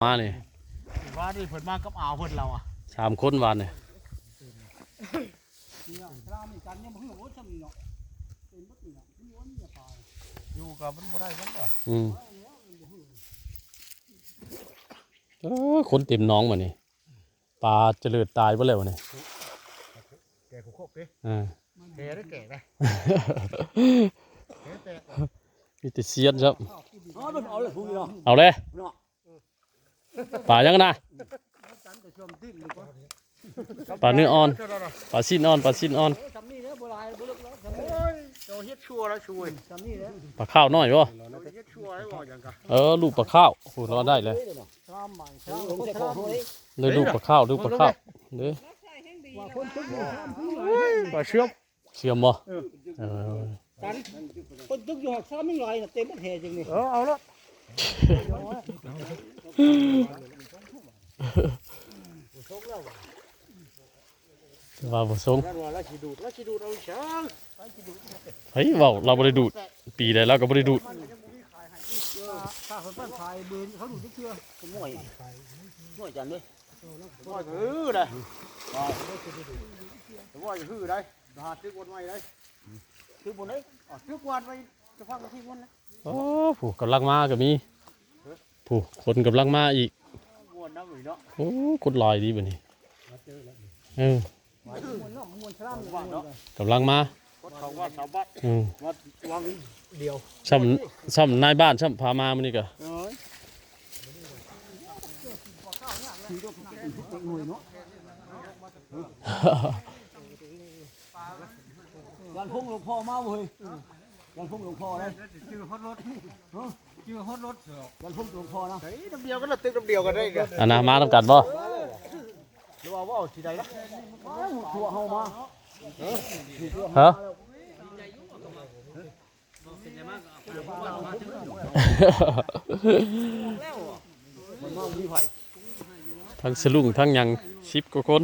มาเนี่ยว่าดิเพิ่นมากับอ่าวเพิ่นเราอ่ะ3 คนวันเนี่ยอยู่กับมันบ่ได้มันบ่คนเต็มน้องมานี่ปลาเจริญตายไปแล้วเนี่ยแก่กูโคกดิแก่ได้แก่ไปมีแต่เสียดครับเอาเลยปลายังนะปลาเนื้ออ่อนปลาชิ้นอ่อนปลาชิ้นอ่อนปลาข้าวน้อยบ่ลูกปลาข้าวโหรอได้เลยเลยลูกปลาข้าวเด้อปลาเชื่อมบ่คนตึกอยู่หักซ้ำไม่ลอยเต็มแห่จังนี่เอาละว่าบ่สงแล้วสิดูดเอาช้างเฮ้ยเว้าเราบ่ได้ดูดปีใดเราก็บ่ได้ดูดถ้าเขาปั้นขายเบิร์นเขาดูดเชื่อง่อยจังเลยง่อยหื้อได้ง่อยหื้อได้หาซื้อวันไว้ได้ซื้อบนไหนซื้อวันไว้จะฟังที่วันนะโอ้ผู้กำลังมาก็มีผู้คนกำลังมาอีกโอ้คนลอยดีบัดนี้กำลังมาเดียวซ้ำนายบ้านซ้ำพามามื้อนี้ก็วันพุ่งหลวงพ่อมาเว้ยวันพุ่งหลวงพ่อเลยชื่อฮอตรถวันพุ่งหลวงพ่อนะน้ำเดียวก็ตึกน้ำเดียวกันได้กันอันน่ะมาทำกันบ่หรือว่าสิได้ถั่วเฮามาฮะทั้งสลุงทั้งยัง10 กว่าคน